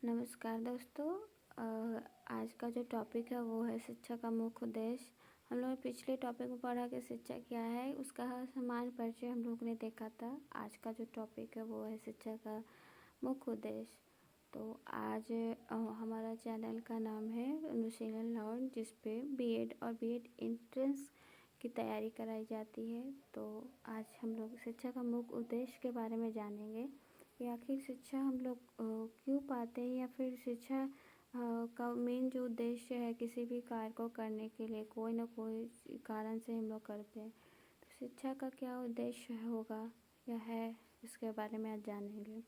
नमस्कार दोस्तों। आज का जो टॉपिक है वो है शिक्षा का मुख्य उद्देश्य। हम लोग ने पिछले टॉपिक में पढ़ा कि शिक्षा क्या है, उसका सामान्य परिचय हम लोग ने देखा था। आज का जो टॉपिक है वो है शिक्षा का मुख्य उद्देश्य। तो आज हमारा चैनल का नाम है अनुशीलन लर्न, जिस पे बीएड और बीएड एंट्रेंस की तैयारी कराई जाती है। तो आज हम लोग शिक्षा का मुख्य उद्देश्य के बारे में जानेंगे कि आखिर शिक्षा हम लोग क्यों पाते हैं, या फिर शिक्षा का मेन जो उद्देश्य है किसी भी कार्य को करने के लिए कोई ना कोई कारण से हम लोग करते हैं। तो शिक्षा का क्या उद्देश्य होगा या है, इसके बारे में आज जानेंगे।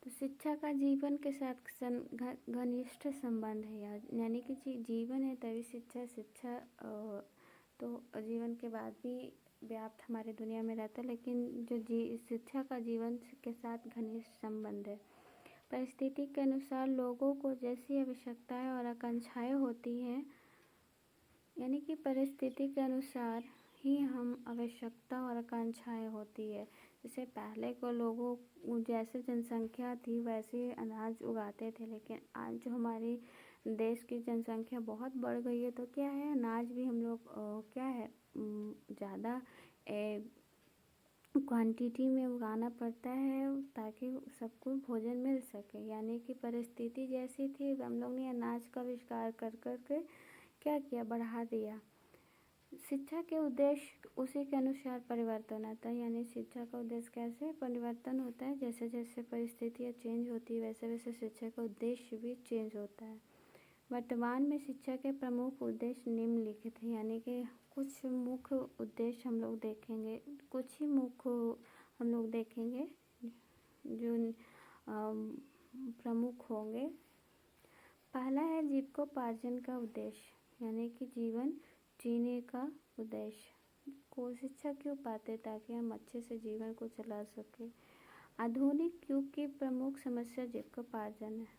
तो शिक्षा का जीवन के साथ घनिष्ठ संबंध है, यानी कि जीवन है तभी शिक्षा तो जीवन के बाद भी व्याप्त हमारी दुनिया में रहता है, लेकिन जो शिक्षा का जीवन के साथ घनिष्ठ संबंध है। परिस्थिति के अनुसार लोगों को जैसी आवश्यकताएं और आकांक्षाएं होती हैं, यानी कि परिस्थिति के अनुसार ही हम आवश्यकता और आकांक्षाएं होती है। जैसे पहले को लोगों जैसे जनसंख्या थी वैसे अनाज उगाते थे, लेकिन आज जो हमारी देश की जनसंख्या बहुत बढ़ गई है, तो क्या है, अनाज भी हम लोग क्या है ज़्यादा क्वांटिटी में उगाना पड़ता है ताकि सबको भोजन मिल सके। यानी कि परिस्थिति जैसी थी, हम लोग ने अनाज का आविष्कार कर कर के क्या किया, बढ़ा दिया। शिक्षा के उद्देश्य उसी के अनुसार परिवर्तन आता है, यानी शिक्षा का उद्देश्य कैसे परिवर्तन होता है, जैसे जैसे परिस्थितियाँ चेंज होती है वैसे वैसे शिक्षा का उद्देश्य भी चेंज होता है। वर्तमान में शिक्षा के प्रमुख उद्देश्य निम्नलिखित हैं, यानी कि कुछ मुख्य उद्देश्य हम लोग देखेंगे, कुछ ही मुख्य हम लोग देखेंगे जो प्रमुख होंगे। पहला है जीविकोपार्जन का उद्देश्य, यानी कि जीवन जीने का उद्देश्य को शिक्षा क्यों पाते, ताकि हम अच्छे से जीवन को चला सके। आधुनिक युग की प्रमुख समस्या जीविकोपार्जन है,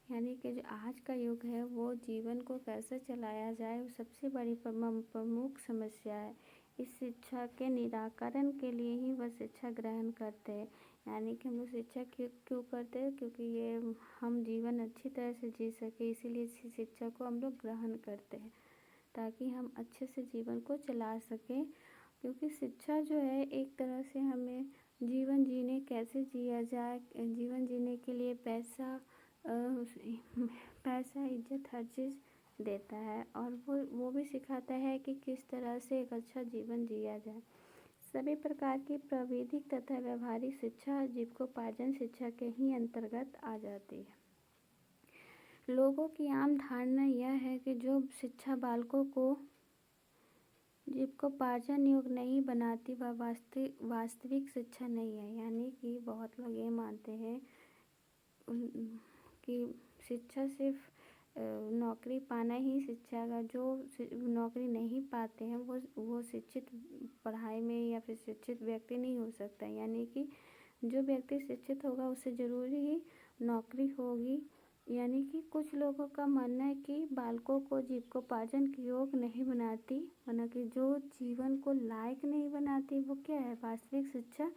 यानी कि जो आज का युग है वो जीवन को कैसे चलाया जाए वो सबसे बड़ी प्रमुख समस्या है। इस शिक्षा के निराकरण के लिए ही वह शिक्षा ग्रहण करते हैं। यानी कि हम लोग शिक्षा क्यों करते हैं, क्योंकि ये हम जीवन अच्छी तरह से जी सके, इसीलिए इस शिक्षा को हम लोग ग्रहण करते हैं ताकि हम अच्छे से जीवन को चला सकें। क्योंकि शिक्षा जो है एक तरह से हमें जीवन जीने कैसे जिया जाए, जीवन जीने के लिए पैसा इज्जत हर चीज़ देता है, और वो भी सिखाता है कि किस तरह से एक अच्छा जीवन जिया जाए। सभी प्रकार की प्राविधिक तथा व्यवहारिक शिक्षा जीविकोपार्जन शिक्षा के ही अंतर्गत आ जाती है। लोगों की आम धारणा यह है कि जो शिक्षा बालकों को जीविकोपार्जन योग्य नहीं बनाती वह वास्तविक शिक्षा नहीं है। यानी कि बहुत लोग ये मानते हैं कि शिक्षा सिर्फ नौकरी पाना ही शिक्षा का, जो नौकरी नहीं पाते हैं वो शिक्षित पढ़ाई में या फिर शिक्षित व्यक्ति नहीं हो सकता। यानी कि जो व्यक्ति शिक्षित होगा उससे ज़रूरी ही नौकरी होगी। यानी कि कुछ लोगों का मानना है कि बालकों को जीविकोपार्जन के योग्य नहीं बनाती, माना कि जो जीवन को लायक नहीं बनाती वो क्या है, वास्तविक शिक्षा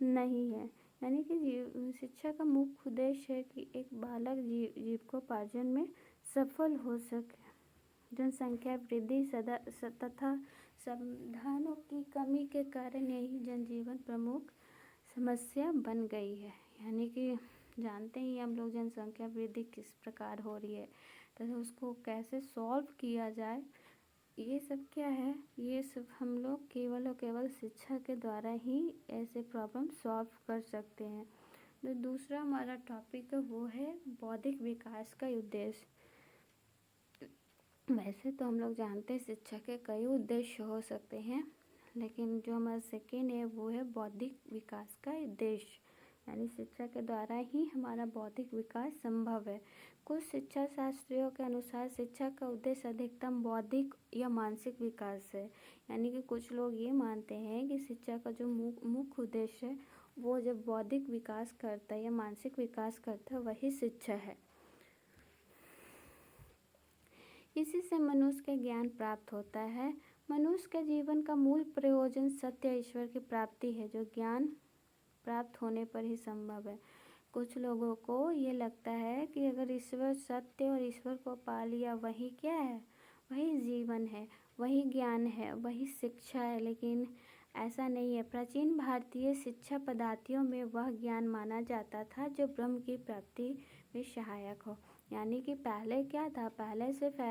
नहीं है। यानी कि शिक्षा का मुख्य उद्देश्य है कि एक बालक जीविकोपार्जन में सफल हो सके। जनसंख्या वृद्धि तथा संसाधनों की कमी के कारण यही जनजीवन प्रमुख समस्या बन गई है। यानी कि जानते ही हम लोग जनसंख्या वृद्धि किस प्रकार हो रही है, तथा उसको कैसे सॉल्व किया जाए, ये सब क्या है, ये सब हम लोग केवल और केवल शिक्षा के द्वारा ही ऐसे प्रॉब्लम सॉल्व कर सकते हैं। तो दूसरा हमारा टॉपिक वो है बौद्धिक विकास का उद्देश्य। वैसे तो हम लोग जानते हैं शिक्षा के कई उद्देश्य हो सकते हैं, लेकिन जो हमारा सेकेंड है वो है बौद्धिक विकास का उद्देश्य, यानी शिक्षा के द्वारा ही हमारा बौद्धिक विकास संभव है। कुछ शिक्षा शास्त्रियों के अनुसार शिक्षा का उद्देश्य अधिकतम बौद्धिक या मानसिक विकास है। यानी कि कुछ लोग ये मानते हैं कि शिक्षा का जो मुख्य उद्देश्य है वो जब बौद्धिक विकास करता है या मानसिक विकास करता है वही शिक्षा है। इसी से मनुष्य के ज्ञान प्राप्त होता है। मनुष्य के जीवन का मूल प्रयोजन सत्य ईश्वर की प्राप्ति है, जो ज्ञान प्राप्त होने पर ही संभव है। कुछ लोगों को ये लगता है कि अगर ईश्वर सत्य और ईश्वर को पा लिया वही क्या है, वही जीवन है, वही ज्ञान है, वही शिक्षा है, लेकिन ऐसा नहीं है। प्राचीन भारतीय शिक्षा पद्धतियों में वह ज्ञान माना जाता था जो ब्रह्म की प्राप्ति में सहायक हो। यानी कि पहले क्या था, पहले सिर्फ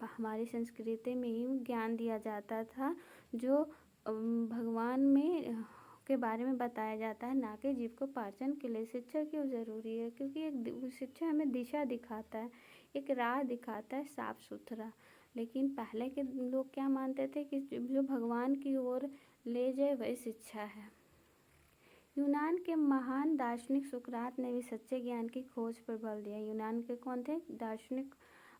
हमारी संस्कृति में ही ज्ञान दिया जाता था जो भगवान में के बारे में बताया जाता है, ना कि जीव को पाचन के लिए। शिक्षा क्यों ज़रूरी है? क्योंकि एक शिक्षा हमें दिशा दिखाता है, एक राह दिखाता है साफ सुथरा। लेकिन पहले के लोग क्या मानते थे कि जो भगवान की ओर ले जाए वही शिक्षा है। यूनान के महान दार्शनिक सुकरात ने भी सच्चे ज्ञान की खोज पर बल दिया। यूनान के कौन थे?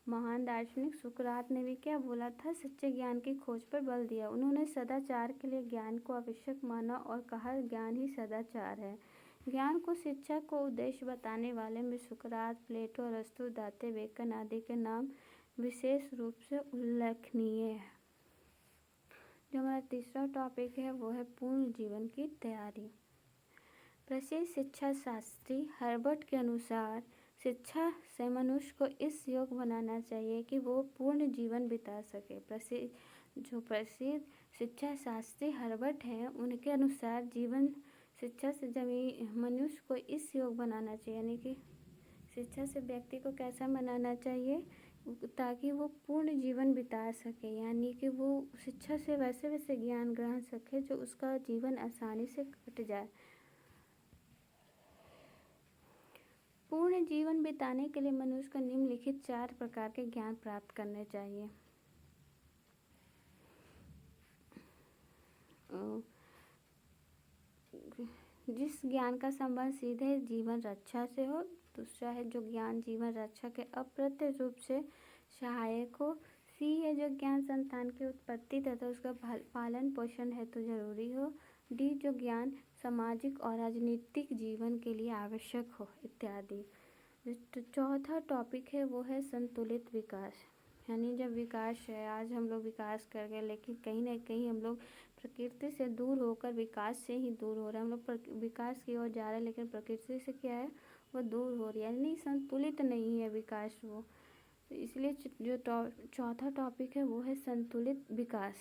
महान दार्शनिक सुकरात ने भी क्या बोला था? सच्चे ज्ञान की खोज पर बल दिया। उन्होंने सदाचार के लिए ज्ञान को आवश्यक माना और कहा ज्ञान ही सदाचार है। ज्ञान को शिक्षा को उद्देश्य बताने वाले में सुकरात, प्लेटो, अरस्तु, दाते, बेकन आदि के नाम विशेष रूप से उल्लेखनीय है। जो हमारा तीसरा टॉपिक है वो है पूर्ण जीवन की तैयारी। प्रसिद्ध शिक्षा शास्त्री हर्बर्ट के अनुसार शिक्षा से मनुष्य को इस योग्य बनाना चाहिए कि वो पूर्ण जीवन बिता सके। प्रसिद्ध शिक्षा शास्त्री हर्बर्ट हैं, उनके अनुसार जीवन शिक्षा से मनुष्य को इस योग्य बनाना चाहिए, यानी कि शिक्षा से व्यक्ति को कैसा बनाना चाहिए ताकि वो पूर्ण जीवन बिता सके, यानी कि वो शिक्षा से वैसे वैसे ज्ञान ग्रहण सके जो उसका जीवन आसानी से कट जाए। पूर्ण जीवन बिताने के लिए मनुष्य को निम्नलिखित 4 प्रकार के ज्ञान प्राप्त करने चाहिए। जिस ज्ञान का संबंध सीधे जीवन रक्षा से हो। दूसरा है जो ज्ञान जीवन रक्षा के अप्रत्यक्ष रूप से सहायक हो। सी है जो ज्ञान संतान की उत्पत्ति तथा उसका पालन पोषण हेतु जरूरी हो। डी जो ज्ञान सामाजिक और राजनीतिक जीवन के लिए आवश्यक हो इत्यादि। जो चौथा टॉपिक है वो है संतुलित विकास। यानी जब विकास है, आज हम लोग विकास कर गए लेकिन कहीं ना कहीं हम लोग प्रकृति से दूर होकर विकास से ही दूर हो रहे हैं। हम लोग विकास की ओर जा रहे हैं लेकिन प्रकृति से क्या है, वो दूर हो रही है, यानी संतुलित नहीं है विकास वो। तो इसलिए जो चौथा टॉपिक है वो है संतुलित विकास।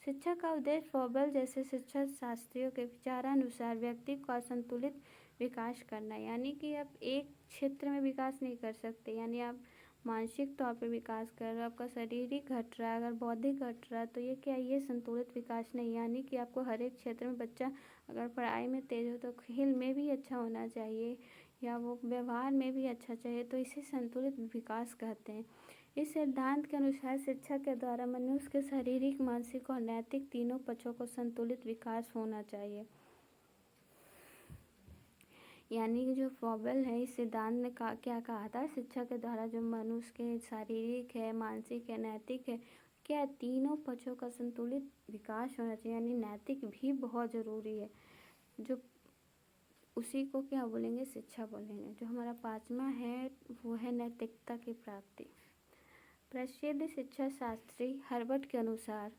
शिक्षा का उद्देश्य फ्रोबेल जैसे शिक्षा शास्त्रियों के विचारानुसार व्यक्ति का संतुलित विकास करना, यानी कि आप एक क्षेत्र में विकास नहीं कर सकते। यानी आप मानसिक तौर पर विकास कर रहे हो, आपका शारीरिक घट रहा है, अगर बौद्धिक घट रहा है तो ये क्या, ये संतुलित विकास नहीं। यानी कि आपको हर एक क्षेत्र में, बच्चा अगर पढ़ाई में तेज हो तो खेल में भी अच्छा होना चाहिए या वो व्यवहार में भी अच्छा चाहिए, तो इसे संतुलित विकास कहते हैं। इस सिद्धांत के अनुसार शिक्षा के द्वारा मनुष्य के शारीरिक, मानसिक और नैतिक तीनों पक्षों को संतुलित विकास होना चाहिए। यानी कि जो फ्रोबेल है, इस सिद्धांत ने क्या कहा था, शिक्षा के द्वारा जो मनुष्य के शारीरिक है, मानसिक है, नैतिक है, क्या तीनों पक्षों का संतुलित विकास होना चाहिए। यानी नैतिक भी बहुत ज़रूरी है, जो उसी को क्या बोलेंगे, शिक्षा बोलेंगे। जो हमारा पांचवा है वो है नैतिकता की प्राप्ति। प्रसिद्ध शिक्षा शास्त्री हर्बर्ट के अनुसार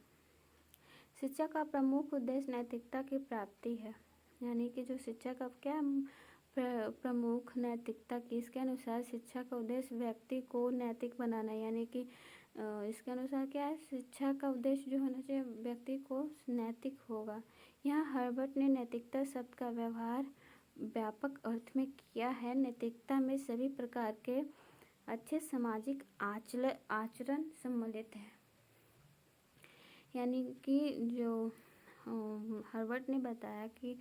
शिक्षा का प्रमुख उद्देश्य नैतिकता की प्राप्ति है। यानी कि जो शिक्षा का क्या प्रमुख नैतिकता की, इसके अनुसार शिक्षा का उद्देश्य व्यक्ति को नैतिक बनाना, यानी कि इसके अनुसार क्या है, शिक्षा का उद्देश्य जो होना चाहिए व्यक्ति को नैतिक होगा। यहाँ हर्बर्ट ने नैतिकता शब्द का व्यवहार व्यापक अर्थ में किया है। नैतिकता में सभी प्रकार के अच्छे सामाजिक आचरण सम्मिलित है। यानी कि जो हर्बर्ट ने बताया कि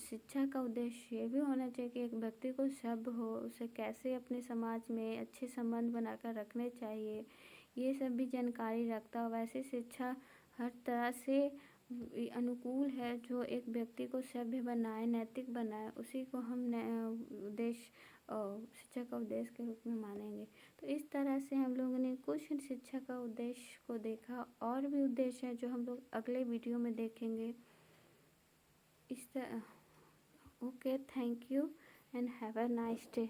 शिक्षा का उद्देश्य ये भी होना चाहिए कि एक व्यक्ति को शब्द हो, उसे कैसे अपने समाज में अच्छे संबंध बनाकर रखने चाहिए, ये सब भी जानकारी रखता हो। वैसे शिक्षा हर तरह से अनुकूल है, जो एक व्यक्ति को सभ्य बनाए, नैतिक बनाए, उसी को हम उद्देश्य शिक्षा का उद्देश्य के रूप में मानेंगे। तो इस तरह से हम लोगों ने कुछ शिक्षा का उद्देश्य को देखा, और भी उद्देश्य है जो हम लोग अगले वीडियो में देखेंगे। इस तरह okay, thank you and have a nice day.